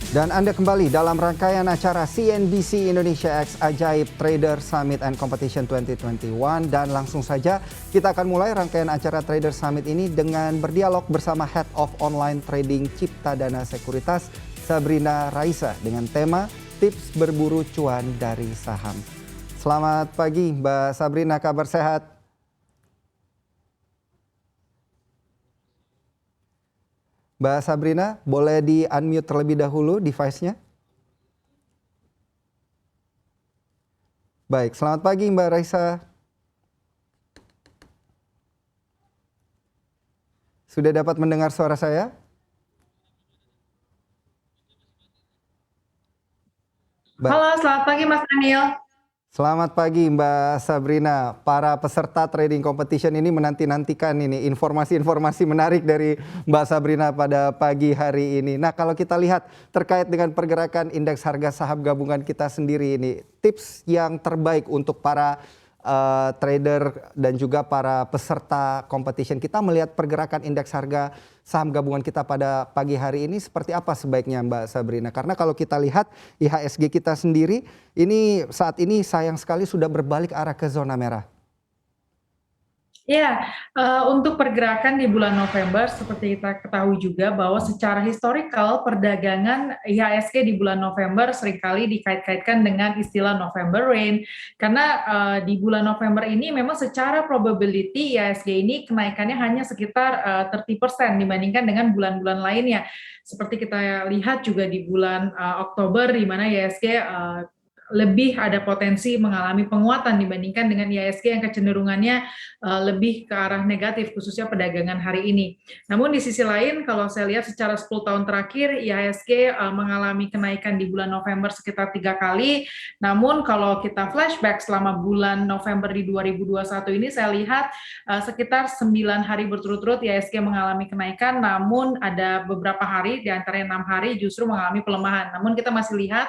Dan Anda kembali dalam rangkaian acara CNBC Indonesia X Ajaib Trader Summit and Competition 2021. Dan langsung saja kita akan mulai rangkaian acara Trader Summit ini dengan berdialog bersama Head of Online Trading Ciptadana Sekuritas, Sabrina Raisa, dengan tema Tips Berburu Cuan dari Saham. Selamat pagi Mbak Sabrina, kabar sehat? Mbak Sabrina, boleh di-unmute terlebih dahulu device-nya? Baik, selamat pagi Mbak Raisa. Sudah dapat mendengar suara saya? Halo, selamat pagi Mas Daniel. Selamat pagi Mbak Sabrina. Para peserta trading competition ini menanti-nantikan ini informasi-informasi menarik dari Mbak Sabrina pada pagi hari ini. Nah, kalau kita lihat terkait dengan pergerakan indeks harga saham gabungan kita sendiri ini, tips yang terbaik untuk para trader dan juga para peserta competition kita melihat pergerakan indeks harga saham gabungan kita pada pagi hari ini seperti apa sebaiknya Mbak Sabrina? Karena kalau kita lihat IHSG kita sendiri ini saat ini sayang sekali sudah berbalik arah ke zona merah. Ya, untuk pergerakan di bulan November seperti kita ketahui juga bahwa secara historikal perdagangan IHSG di bulan November seringkali dikait-kaitkan dengan istilah November Rain karena di bulan November ini memang secara probability IHSG ini kenaikannya hanya sekitar 30% dibandingkan dengan bulan-bulan lainnya. Seperti kita lihat juga di bulan Oktober di mana IHSG lebih ada potensi mengalami penguatan dibandingkan dengan IHSG yang kecenderungannya lebih ke arah negatif khususnya perdagangan hari ini. Namun di sisi lain kalau saya lihat secara 10 tahun terakhir IHSG mengalami kenaikan di bulan November sekitar 3 kali. Namun kalau kita flashback selama bulan November di 2021 ini saya lihat sekitar 9 hari berturut-turut IHSG mengalami kenaikan, namun ada beberapa hari di antaranya 6 hari justru mengalami pelemahan. Namun kita masih lihat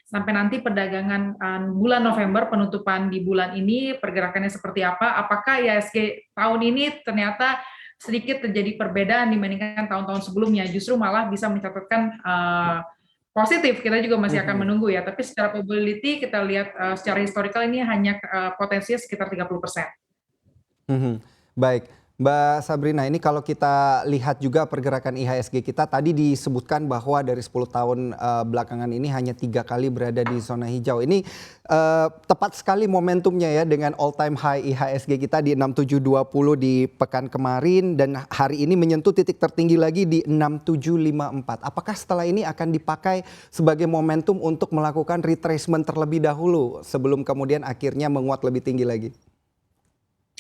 sampai nanti perdagangan bulan November, penutupan di bulan ini pergerakannya seperti apa, apakah IHSG tahun ini ternyata sedikit terjadi perbedaan dibandingkan tahun-tahun sebelumnya, justru malah bisa mencatatkan positif, kita juga masih akan menunggu ya, tapi secara probability kita lihat secara historical ini hanya potensinya sekitar 30%. Baik, Mbak Sabrina, ini kalau kita lihat juga pergerakan IHSG kita tadi disebutkan bahwa dari 10 tahun belakangan ini hanya 3 kali berada di zona hijau. Ini tepat sekali momentumnya ya dengan all time high IHSG kita di 6720 di pekan kemarin dan hari ini menyentuh titik tertinggi lagi di 6754. Apakah setelah ini akan dipakai sebagai momentum untuk melakukan retracement terlebih dahulu sebelum kemudian akhirnya menguat lebih tinggi lagi?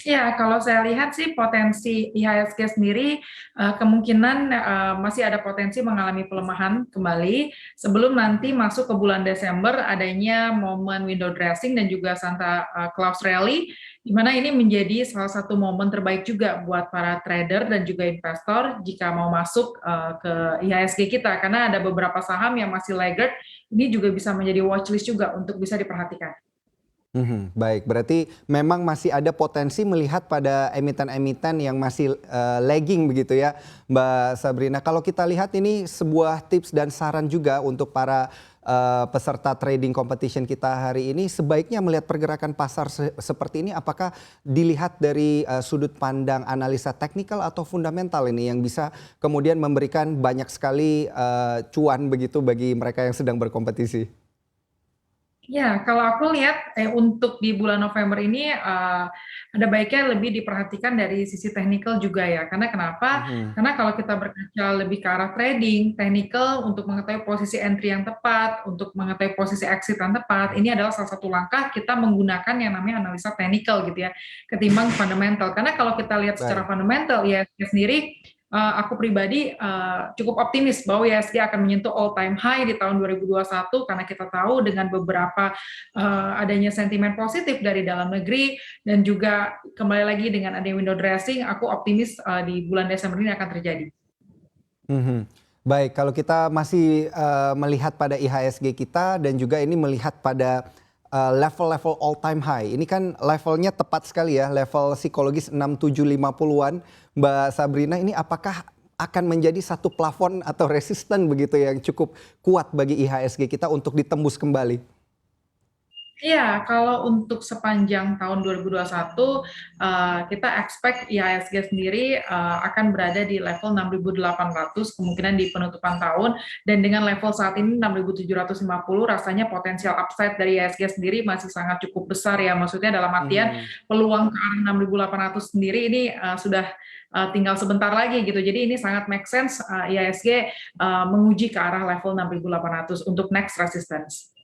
Ya, kalau saya lihat sih potensi IHSG sendiri kemungkinan masih ada potensi mengalami pelemahan kembali sebelum nanti masuk ke bulan Desember adanya momen window dressing dan juga Santa Claus Rally, di mana ini menjadi salah satu momen terbaik juga buat para trader dan juga investor jika mau masuk ke IHSG kita karena ada beberapa saham yang masih laggard, ini juga bisa menjadi watchlist juga untuk bisa diperhatikan. Baik, berarti memang masih ada potensi melihat pada emiten-emiten yang masih lagging begitu ya Mbak Sabrina. Kalau kita lihat ini sebuah tips dan saran juga untuk para peserta trading competition kita hari ini, sebaiknya melihat pergerakan pasar seperti ini apakah dilihat dari sudut pandang analisa teknikal atau fundamental ini yang bisa kemudian memberikan banyak sekali cuan begitu bagi mereka yang sedang berkompetisi? Ya, kalau aku lihat untuk di bulan November ini ada baiknya lebih diperhatikan dari sisi teknikal juga ya. Karena kenapa? Karena kalau kita berkaca lebih ke arah trading, teknikal untuk mengetahui posisi entry yang tepat, untuk mengetahui posisi exit yang tepat, ini adalah salah satu langkah kita menggunakan yang namanya analisa teknikal gitu ya, ketimbang fundamental. Karena kalau kita lihat secara Baik. fundamental ya sendiri aku pribadi cukup optimis bahwa IHSG akan menyentuh all time high di tahun 2021 karena kita tahu dengan beberapa adanya sentimen positif dari dalam negeri dan juga kembali lagi dengan adanya window dressing, aku optimis di bulan Desember ini akan terjadi. Baik, kalau kita masih melihat pada IHSG kita dan juga ini melihat pada level-level all time high. Ini kan levelnya tepat sekali ya, level psikologis 6750-an. Mbak Sabrina, ini apakah akan menjadi satu plafon atau resisten begitu yang cukup kuat bagi IHSG kita untuk ditembus kembali? Iya, kalau untuk sepanjang tahun 2021, kita expect IHSG sendiri akan berada di level 6.800 kemungkinan di penutupan tahun, dan dengan level saat ini 6.750 rasanya potensial upside dari IHSG sendiri masih sangat cukup besar ya, maksudnya dalam artian Mhm. peluang ke arah 6.800 sendiri ini sudah tinggal sebentar lagi gitu. Jadi ini sangat make sense IHSG menguji ke arah level 6.800 untuk next resistance.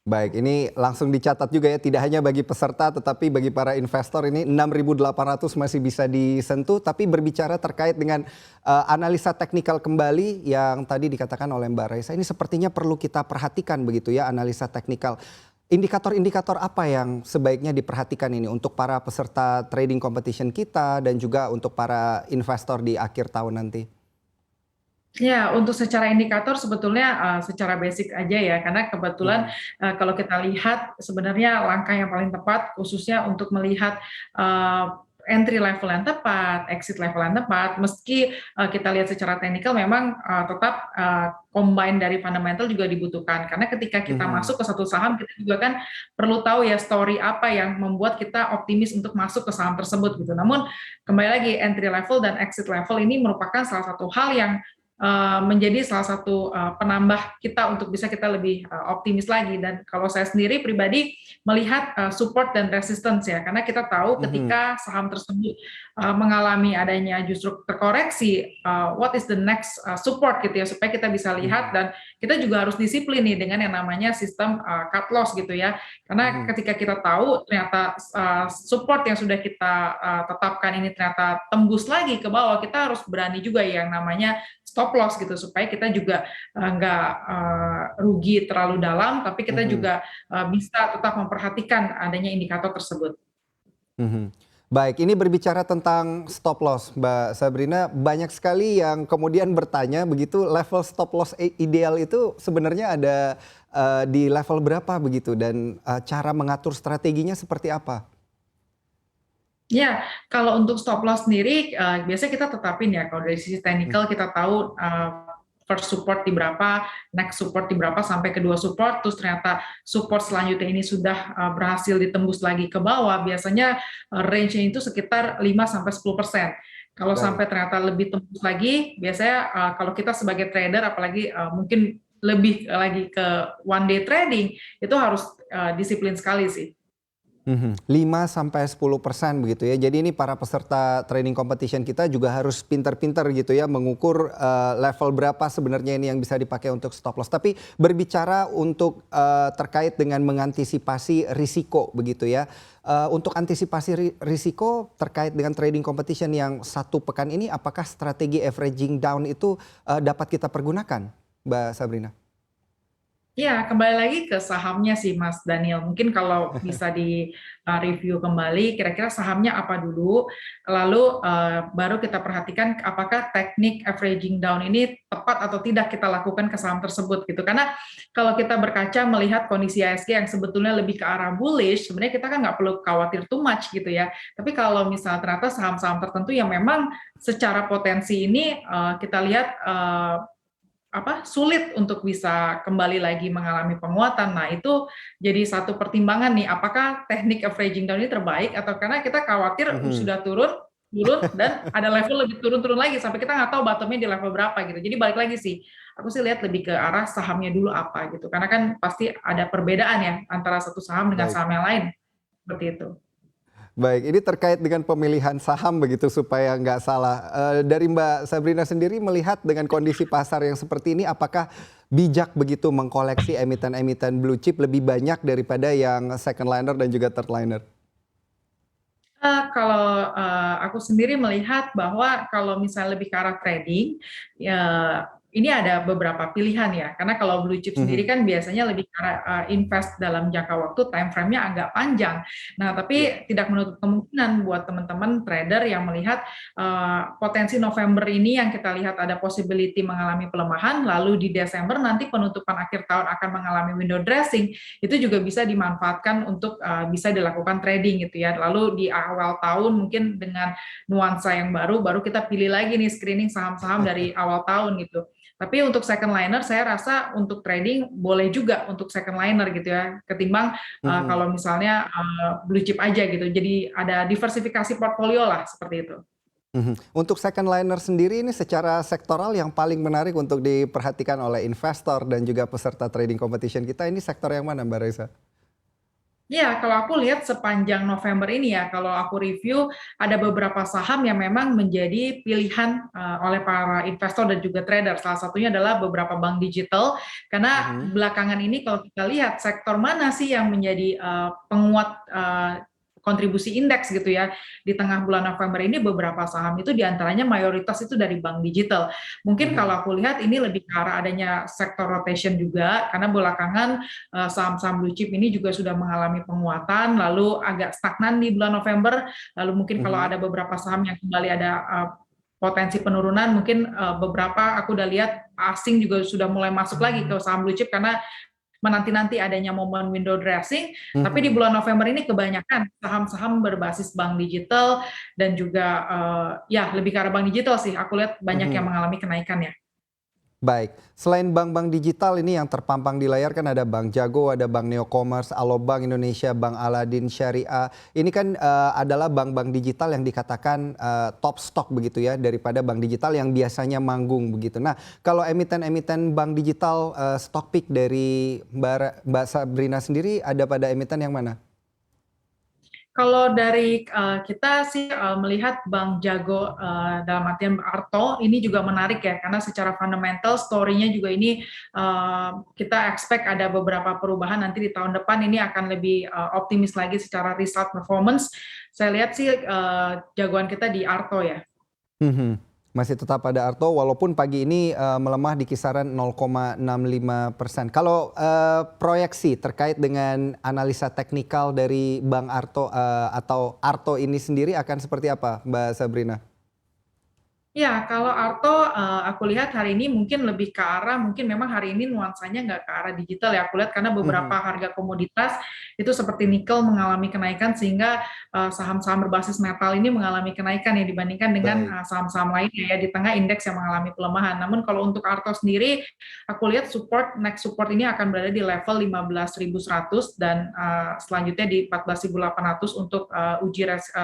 Baik, ini langsung dicatat juga ya, tidak hanya bagi peserta tetapi bagi para investor ini 6.800 masih bisa disentuh. Tapi berbicara terkait dengan analisa teknikal kembali yang tadi dikatakan oleh Mbak Raisa, ini sepertinya perlu kita perhatikan begitu ya, analisa teknikal. Indikator-indikator apa yang sebaiknya diperhatikan ini untuk para peserta trading competition kita dan juga untuk para investor di akhir tahun nanti? Ya, untuk secara indikator sebetulnya secara basic aja ya, karena kebetulan Mhm. kalau kita lihat sebenarnya langkah yang paling tepat khususnya untuk melihat entry level yang tepat, exit level yang tepat, meski kita lihat secara teknikal memang tetap combine dari fundamental juga dibutuhkan. Karena ketika kita Mhm. masuk ke satu saham, kita juga kan perlu tahu ya story apa yang membuat kita optimis untuk masuk ke saham tersebut gitu. Namun kembali lagi entry level dan exit level ini merupakan salah satu hal yang menjadi salah satu penambah kita untuk bisa kita lebih optimis lagi. Dan kalau saya sendiri pribadi melihat support dan resistance ya, karena kita tahu Mhm. ketika saham tersebut mengalami adanya justru terkoreksi, what is the next support gitu ya, supaya kita bisa lihat. Mhm. Dan kita juga harus disiplin nih dengan yang namanya sistem cut loss gitu ya, karena Mhm. ketika kita tahu ternyata support yang sudah kita tetapkan ini ternyata tembus lagi ke bawah, kita harus berani juga ya yang namanya stop loss gitu, supaya kita juga nggak rugi terlalu dalam, tapi kita Mhm. juga bisa tetap memperhatikan adanya indikator tersebut. Mhm. Baik, ini berbicara tentang stop loss, Mbak Sabrina, banyak sekali yang kemudian bertanya begitu, level stop loss ideal itu sebenarnya ada di level berapa begitu dan cara mengatur strateginya seperti apa? Ya, kalau untuk stop loss sendiri, biasanya kita tetapin ya, kalau dari sisi Mhm. teknikal kita tahu first support di berapa, next support di berapa, sampai kedua support, terus ternyata support selanjutnya ini sudah berhasil ditembus lagi ke bawah, biasanya range-nya itu sekitar 5-10%. Kalau Baik. sampai ternyata lebih tembus lagi, biasanya kalau kita sebagai trader, apalagi mungkin lebih lagi ke one day trading, itu harus disiplin sekali sih. Mhm, 5-10% begitu ya. Jadi ini para peserta training competition kita juga harus pintar-pintar gitu ya mengukur level berapa sebenarnya ini yang bisa dipakai untuk stop loss. Tapi berbicara untuk terkait dengan mengantisipasi risiko begitu ya. Untuk antisipasi risiko terkait dengan trading competition yang satu pekan ini, apakah strategi averaging down itu dapat kita pergunakan, Mbak Sabrina? Ya, kembali lagi ke sahamnya sih Mas Daniel. Mungkin kalau bisa di-review kembali kira-kira sahamnya apa dulu, lalu baru kita perhatikan apakah teknik averaging down ini tepat atau tidak kita lakukan ke saham tersebut gitu. Karena kalau kita berkaca melihat kondisi IHSG yang sebetulnya lebih ke arah bullish, sebenarnya kita kan nggak perlu khawatir too much gitu ya. Tapi kalau misalnya ternyata saham-saham tertentu yang memang secara potensi ini kita lihat sulit untuk bisa kembali lagi mengalami penguatan. Nah, itu jadi satu pertimbangan nih, apakah teknik averaging down ini terbaik atau karena kita khawatir Mhm. sudah turun, turun dan ada level lebih turun-turun lagi sampai kita nggak tahu bottomnya di level berapa gitu. Jadi balik lagi sih, aku sih lihat lebih ke arah sahamnya dulu apa gitu. Karena kan pasti ada perbedaan ya antara satu saham dengan Baik. saham yang lain, seperti itu. Baik, ini terkait dengan pemilihan saham begitu supaya nggak salah. Dari Mbak Sabrina sendiri melihat dengan kondisi pasar yang seperti ini, apakah bijak begitu mengkoleksi emiten-emiten blue chip lebih banyak daripada yang second liner dan juga third liner? Kalau aku sendiri melihat bahwa kalau misalnya lebih ke arah trading, ya ini ada beberapa pilihan ya, karena kalau blue chip sendiri Mhm. kan biasanya lebih ke arah, invest dalam jangka waktu, time frame-nya agak panjang. Nah, Iya. tapi tidak menutup kemungkinan buat teman-teman trader yang melihat, potensi November ini yang kita lihat ada possibility mengalami pelemahan, lalu di Desember nanti penutupan akhir tahun akan mengalami window dressing, itu juga bisa dimanfaatkan untuk, bisa dilakukan trading gitu ya. Lalu di awal tahun mungkin dengan nuansa yang baru, baru kita pilih lagi nih screening saham-saham dari awal tahun gitu. Tapi untuk second liner saya rasa untuk trading boleh juga untuk second liner gitu ya, ketimbang Mhm. kalau misalnya blue chip aja gitu. Jadi ada diversifikasi portfolio lah seperti itu. Mhm. Untuk second liner sendiri ini secara sektoral yang paling menarik untuk diperhatikan oleh investor dan juga peserta trading competition kita ini sektor yang mana Mbak Reza? Ya, kalau aku lihat sepanjang November ini ya, kalau aku review ada beberapa saham yang memang menjadi pilihan oleh para investor dan juga trader. Salah satunya adalah beberapa bank digital, karena Mhm. belakangan ini kalau kita lihat sektor mana sih yang menjadi penguat kontribusi indeks gitu ya. Di tengah bulan November ini beberapa saham itu diantaranya mayoritas itu dari bank digital. Mungkin Mhm. kalau aku lihat ini lebih ke arah adanya sektor rotation juga, karena belakangan saham-saham blue chip ini juga sudah mengalami penguatan, lalu agak stagnan di bulan November, lalu mungkin kalau Mhm. ada beberapa saham yang kembali ada potensi penurunan, mungkin beberapa aku udah lihat asing juga sudah mulai masuk lagi ke saham blue chip karena menanti-nanti adanya momen window dressing, tapi di Mhm. bulan November ini kebanyakan saham-saham berbasis bank digital dan juga ya lebih ke arah bank digital sih, aku lihat banyak yang Mhm. mengalami kenaikan ya. Baik, selain bank-bank digital ini yang terpampang di layar kan ada Bank Jago, ada Bank Neocommerce, Alobank Indonesia, Bank Aladin Syariah. Ini kan adalah bank-bank digital yang dikatakan top stock begitu ya daripada bank digital yang biasanya manggung begitu. Nah, kalau emiten-emiten bank digital stock pick dari Mbak Sabrina sendiri ada pada emiten yang mana? Kalau dari kita sih melihat Bank Jago dalam artian Arto ini juga menarik ya karena secara fundamental story-nya juga ini kita expect ada beberapa perubahan nanti di tahun depan ini akan lebih optimis lagi secara result performance. Saya lihat sih jagoan kita di Arto ya. Mhm. Masih tetap pada Arto walaupun pagi ini melemah di kisaran 0,65%. Kalau proyeksi terkait dengan analisa teknikal dari Bank Arto atau Arto ini sendiri akan seperti apa, Mbak Sabrina? Ya, kalau Arto, aku lihat hari ini mungkin lebih ke arah mungkin memang hari ini nuansanya nggak ke arah digital ya, aku lihat karena beberapa Mhm. harga komoditas itu seperti nikel mengalami kenaikan sehingga, saham-saham berbasis metal ini mengalami kenaikan ya dibandingkan dengan, Baik. saham-saham lainnya ya di tengah indeks yang mengalami pelemahan. Namun kalau untuk Arto sendiri, aku lihat next support ini akan berada di level 15.100 dan, selanjutnya di 14.800 untuk,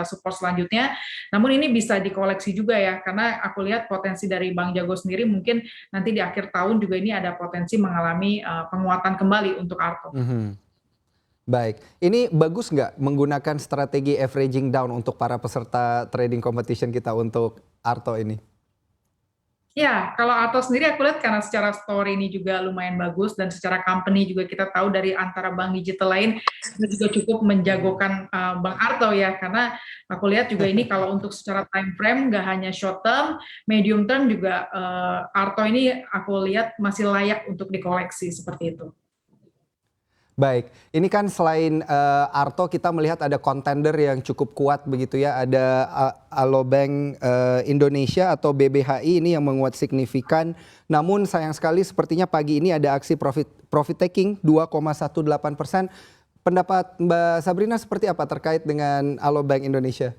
support selanjutnya. Namun ini bisa dikoleksi juga ya, karena aku lihat potensi dari Bank Jago sendiri mungkin nanti di akhir tahun juga ini ada potensi mengalami penguatan kembali untuk Arto. Mhm. Baik, ini bagus nggak menggunakan strategi averaging down untuk para peserta trading competition kita untuk Arto ini? Ya, kalau Arto sendiri aku lihat karena secara story ini juga lumayan bagus dan secara company juga kita tahu dari antara bank digital lain itu juga cukup Mhm. menjagokan Bank Arto ya karena aku lihat juga ini kalau untuk secara time frame nggak hanya short term, medium term juga Arto ini aku lihat masih layak untuk dikoleksi seperti itu. Baik, ini kan selain Arto kita melihat ada kontender yang cukup kuat begitu ya, ada Alobank Indonesia atau BBHI ini yang menguat signifikan. Namun sayang sekali sepertinya pagi ini ada aksi profit taking 2,18%. Pendapat Mbak Sabrina seperti apa terkait dengan Alobank Indonesia?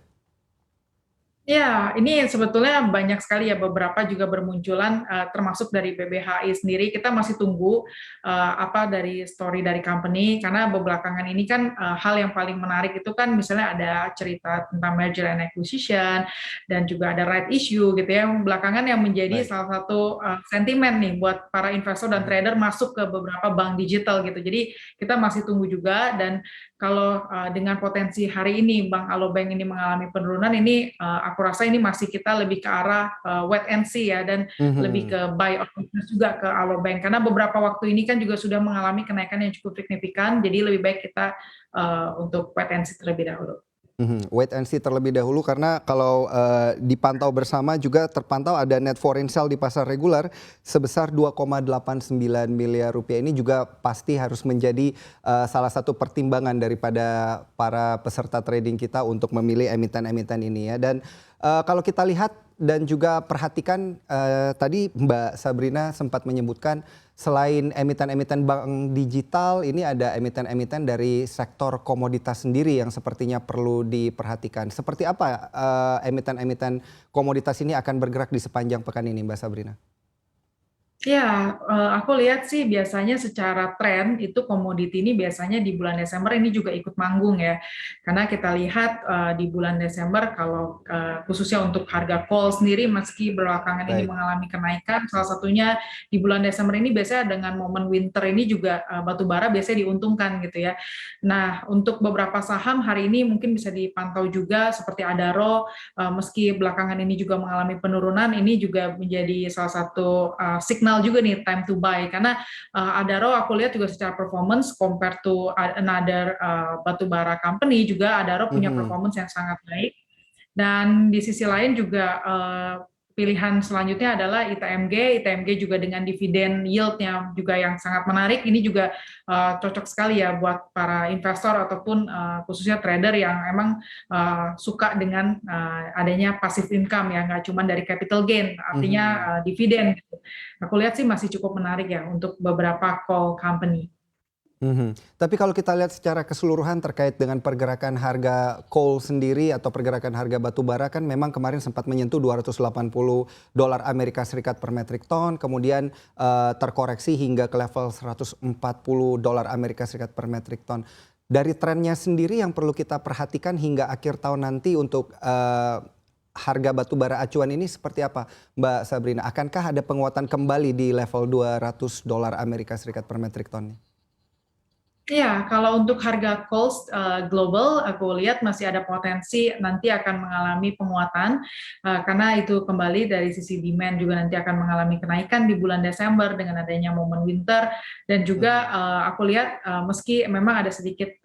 Ya, ini sebetulnya banyak sekali ya beberapa juga bermunculan termasuk dari BBHI sendiri. Kita masih tunggu apa dari story dari company karena belakangan ini kan hal yang paling menarik itu kan misalnya ada cerita tentang merger and acquisition dan juga ada right issue gitu ya. Belakangan yang menjadi Baik. salah satu sentimen nih buat para investor dan Mhm. trader masuk ke beberapa bank digital gitu. Jadi kita masih tunggu juga dan kalau dengan potensi hari ini Bank Alobank ini mengalami penurunan ini aku rasa ini masih kita lebih ke arah wait and see ya dan lebih Mhm. ke buy or weakness juga ke Alobank karena beberapa waktu ini kan juga sudah mengalami kenaikan yang cukup signifikan jadi lebih baik kita untuk wait and see terlebih dahulu. Wait and see terlebih dahulu karena kalau dipantau bersama juga terpantau ada net foreign sale di pasar reguler sebesar 2,89 miliar rupiah. Ini juga pasti harus menjadi salah satu pertimbangan daripada para peserta trading kita untuk memilih emiten-emiten ini ya. Dan kalau kita lihat dan juga perhatikan tadi Mbak Sabrina sempat menyebutkan selain emiten-emiten bank digital, ini ada emiten-emiten dari sektor komoditas sendiri yang sepertinya perlu diperhatikan. Seperti apa emiten-emiten komoditas ini akan bergerak di sepanjang pekan ini, Mbak Sabrina? Ya, aku lihat sih biasanya secara tren itu komoditi ini biasanya di bulan Desember ini juga ikut manggung ya. Karena kita lihat di bulan Desember kalau khususnya untuk harga coal sendiri meski belakangan ini Baik. mengalami kenaikan, salah satunya di bulan Desember ini biasanya dengan momen winter ini juga batu bara biasanya diuntungkan gitu ya. Nah, untuk beberapa saham hari ini mungkin bisa dipantau juga seperti Adaro, meski belakangan ini juga mengalami penurunan, ini juga menjadi salah satu signal juga nih time to buy karena Adaro aku lihat juga secara performance compared to another batu bara company juga Adaro punya Mhm. performance yang sangat baik dan di sisi lain juga pilihan selanjutnya adalah ITMG. ITMG juga dengan dividen yield-nya juga yang sangat menarik. Ini juga cocok sekali ya buat para investor ataupun khususnya trader yang emang suka dengan adanya passive income ya, nggak cuma dari capital gain, artinya Mhm. dividen. Gitu. Aku lihat sih masih cukup menarik ya untuk beberapa call company. Mhm. Tapi kalau kita lihat secara keseluruhan terkait dengan pergerakan harga coal sendiri atau pergerakan harga batu bara kan memang kemarin sempat menyentuh $280 Amerika Serikat per metrik ton, kemudian terkoreksi hingga ke level $140 Amerika Serikat per metrik ton. Dari trennya sendiri yang perlu kita perhatikan hingga akhir tahun nanti untuk harga batu bara acuan ini seperti apa, Mbak Sabrina? Akankah ada penguatan kembali di level $200 Amerika Serikat per metrik ton? Iya, kalau untuk harga coal global, aku lihat masih ada potensi nanti akan mengalami penguatan karena itu kembali dari sisi demand juga nanti akan mengalami kenaikan di bulan Desember dengan adanya momen winter dan juga Mhm. aku lihat meski memang ada sedikit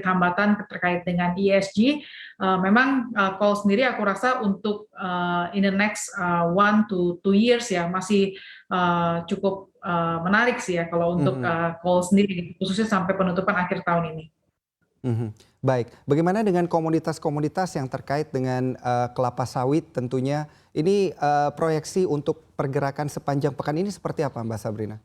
hambatan terkait dengan ESG, memang coal sendiri aku rasa untuk in the next 1 to 2 years ya masih cukup menarik sih ya kalau untuk Mhm. call sendiri, khususnya sampai penutupan akhir tahun ini. Mhm. Baik, bagaimana dengan komoditas-komoditas yang terkait dengan kelapa sawit tentunya? Ini proyeksi untuk pergerakan sepanjang pekan ini seperti apa, Mbak Sabrina?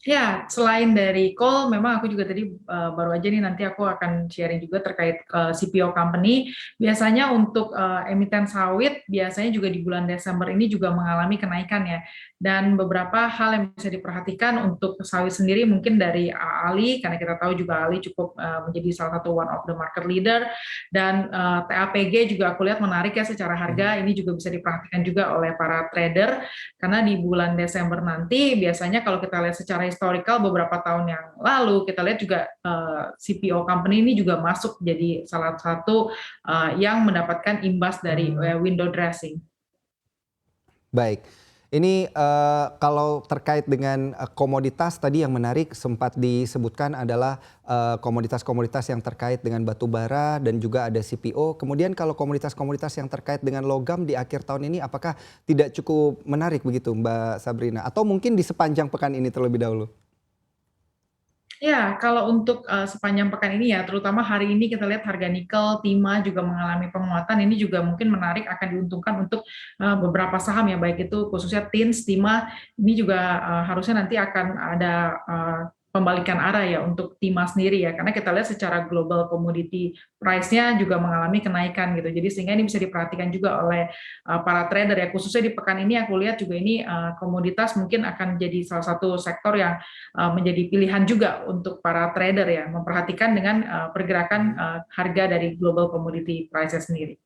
Ya, selain dari call, memang aku juga tadi baru aja nih nanti aku akan sharing juga terkait CPO company. Biasanya untuk emiten sawit, biasanya juga di bulan Desember ini juga mengalami kenaikan ya. Dan beberapa hal yang bisa diperhatikan untuk sawit sendiri mungkin dari Ali, karena kita tahu juga Ali cukup menjadi salah satu one of the market leader. Dan TAPG juga aku lihat menarik ya secara harga, Mhm. ini juga bisa diperhatikan juga oleh para trader karena di bulan Desember nanti biasanya kalau kita lihat secara historical beberapa tahun yang lalu kita lihat juga CPO company ini juga masuk jadi salah satu yang mendapatkan imbas dari window dressing. Baik, ini kalau terkait dengan komoditas tadi yang menarik sempat disebutkan adalah komoditas-komoditas yang terkait dengan batu bara dan juga ada CPO. Kemudian kalau komoditas-komoditas yang terkait dengan logam di akhir tahun ini apakah tidak cukup menarik begitu, Mbak Sabrina? Atau mungkin di sepanjang pekan ini terlebih dahulu? Ya, kalau untuk sepanjang pekan ini ya, terutama hari ini kita lihat harga nikel, timah juga mengalami penguatan. Ini juga mungkin menarik akan diuntungkan untuk beberapa saham ya, baik itu khususnya TINS, timah. Ini juga harusnya nanti akan ada pembalikan arah ya untuk timah sendiri ya, karena kita lihat secara global commodity price-nya juga mengalami kenaikan gitu. Jadi sehingga ini bisa diperhatikan juga oleh para trader ya, khususnya di pekan ini aku lihat juga ini komoditas mungkin akan jadi salah satu sektor yang menjadi pilihan juga untuk para trader ya, memperhatikan dengan pergerakan Mhm. harga dari global commodity prices sendiri.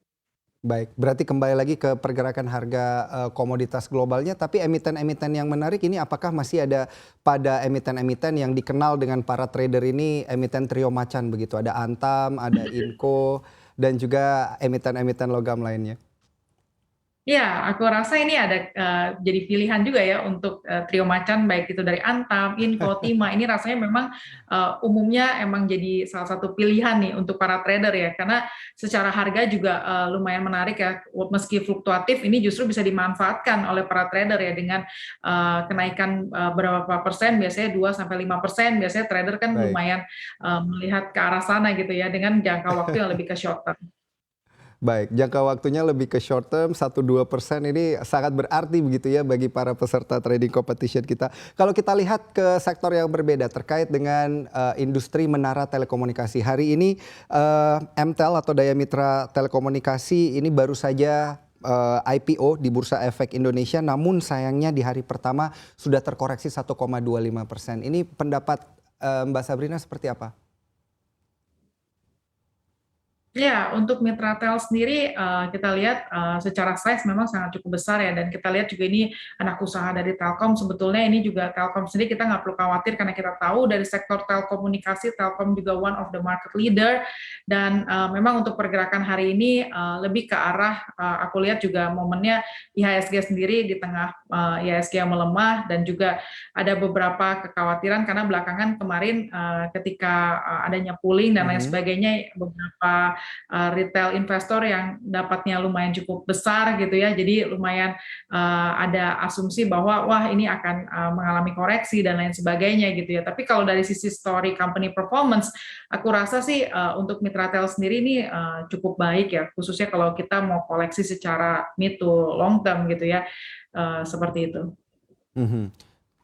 Baik, berarti kembali lagi ke pergerakan harga komoditas globalnya, tapi emiten-emiten yang menarik ini apakah masih ada pada emiten-emiten yang dikenal dengan para trader ini emiten trio macan begitu, ada Antam, ada Inco, dan juga emiten-emiten logam lainnya? Ya, aku rasa ini ada jadi pilihan juga ya untuk trio macan baik itu dari Antam, Inco, Tima. Ini rasanya memang umumnya emang jadi salah satu pilihan nih untuk para trader ya, karena secara harga juga lumayan menarik ya. Meski fluktuatif, ini justru bisa dimanfaatkan oleh para trader ya dengan kenaikan berapa persen, biasanya 2-5%. Biasanya trader kan Baik. lumayan melihat ke arah sana gitu ya dengan jangka waktu yang lebih ke short term. Baik, jangka waktunya lebih ke short term, 1-2% ini sangat berarti begitu ya bagi para peserta trading competition kita. Kalau kita lihat ke sektor yang berbeda terkait dengan industri menara telekomunikasi. Hari ini MTEL atau Daya Mitra Telekomunikasi ini baru saja IPO di Bursa Efek Indonesia, namun sayangnya di hari pertama sudah terkoreksi 1,25%. Ini pendapat Mbak Sabrina seperti apa? Ya, untuk Mitra Tel sendiri kita lihat secara size memang sangat cukup besar ya, dan kita lihat juga ini anak usaha dari Telkom. Sebetulnya ini juga Telkom sendiri kita nggak perlu khawatir karena kita tahu dari sektor telekomunikasi Telkom juga one of the market leader, dan memang untuk pergerakan hari ini lebih ke arah aku lihat juga momennya IHSG sendiri di tengah IHSG yang melemah, dan juga ada beberapa kekhawatiran karena belakangan kemarin ketika adanya pooling dan lain sebagainya, beberapa retail investor yang dapatnya lumayan cukup besar gitu ya, jadi lumayan ada asumsi bahwa wah ini akan mengalami koreksi dan lain sebagainya gitu ya. Tapi kalau dari sisi story company performance, aku rasa sih untuk Mitratel sendiri ini cukup baik ya, khususnya kalau kita mau koleksi secara mid to long term gitu ya, seperti itu.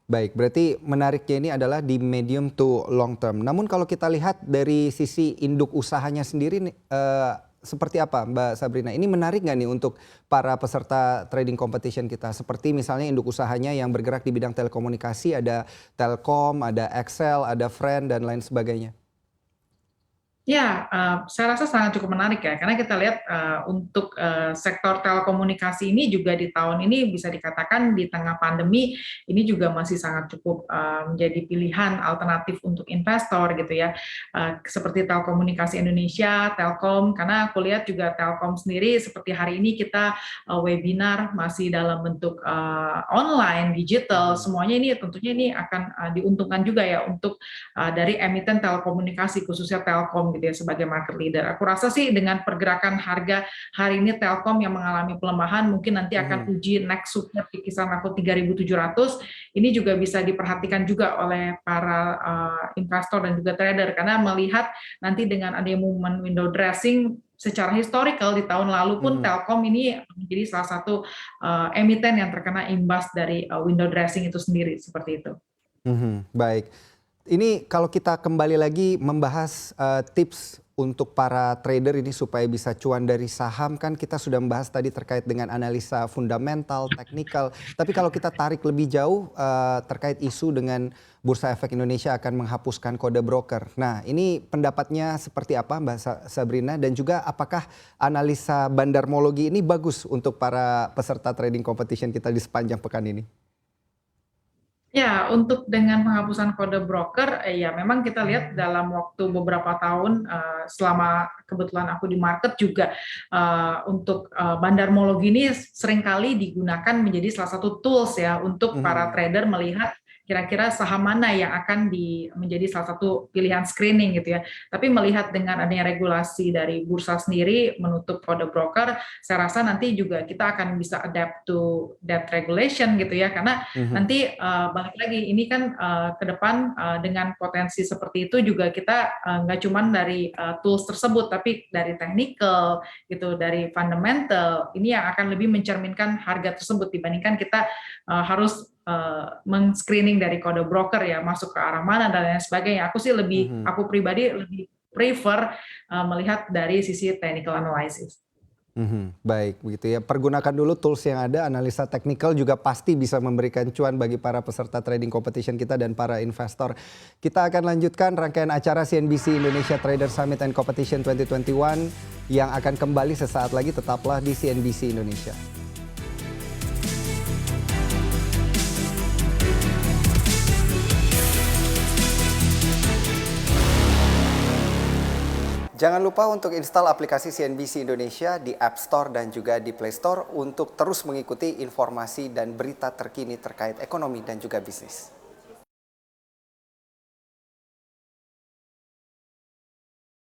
Baik, berarti menariknya ini adalah di medium to long term. Namun kalau kita lihat dari sisi induk usahanya sendiri, seperti apa Mbak Sabrina? Ini menarik nggak nih untuk para peserta trading competition kita? Seperti misalnya induk usahanya yang bergerak di bidang telekomunikasi, ada Telkom, ada Excel, ada Friend, dan lain sebagainya. Ya, saya rasa sangat cukup menarik ya, karena kita lihat untuk sektor telekomunikasi ini juga di tahun ini bisa dikatakan di tengah pandemi ini juga masih sangat cukup menjadi pilihan alternatif untuk investor gitu ya, seperti Telekomunikasi Indonesia, Telkom, karena aku lihat juga Telkom sendiri seperti hari ini kita webinar masih dalam bentuk online, digital, semuanya ini tentunya ini akan diuntungkan juga ya untuk dari emiten telekomunikasi khususnya Telkom gitu ya sebagai market leader. Aku rasa sih dengan pergerakan harga hari ini Telkom yang mengalami pelemahan mungkin nanti akan uji next support di kisaran level 3.700. Ini juga bisa diperhatikan juga oleh para investor dan juga trader, karena melihat nanti dengan adanya movement window dressing secara historical di tahun lalu pun Telkom ini menjadi salah satu emiten yang terkena imbas dari window dressing itu sendiri, seperti itu. Baik. Ini kalau kita kembali lagi membahas tips untuk para trader ini supaya bisa cuan dari saham, kan kita sudah membahas tadi terkait dengan analisa fundamental, teknikal. Tapi kalau kita tarik lebih jauh terkait isu dengan Bursa Efek Indonesia akan menghapuskan kode broker. Nah, ini pendapatnya seperti apa Mbak Sabrina, dan juga apakah analisa bandarmologi ini bagus untuk para peserta trading competition kita di sepanjang pekan ini? Ya, untuk dengan penghapusan kode broker, ya memang kita lihat dalam waktu beberapa tahun selama kebetulan aku di market juga untuk bandarmologi ini seringkali digunakan menjadi salah satu tools ya untuk para trader melihat kira-kira saham mana yang akan menjadi salah satu pilihan screening gitu ya. Tapi melihat dengan adanya regulasi dari bursa sendiri menutup kode broker, saya rasa nanti juga kita akan bisa adapt to that regulation gitu ya, karena nanti balik lagi ini kan ke depan dengan potensi seperti itu juga kita nggak cuma dari tools tersebut, tapi dari technical gitu, dari fundamental, ini yang akan lebih mencerminkan harga tersebut dibandingkan kita harus men-screening dari kode broker ya, masuk ke arah mana dan lain sebagainya. Aku sih aku pribadi lebih prefer melihat dari sisi technical analysis. Baik, begitu ya. Pergunakan dulu tools yang ada, analisa teknikal juga pasti bisa memberikan cuan bagi para peserta trading competition kita dan para investor. Kita akan lanjutkan rangkaian acara CNBC Indonesia Trader Summit and Competition 2021 yang akan kembali sesaat lagi. Tetaplah di CNBC Indonesia. Jangan lupa untuk install aplikasi CNBC Indonesia di App Store dan juga di Play Store untuk terus mengikuti informasi dan berita terkini terkait ekonomi dan juga bisnis.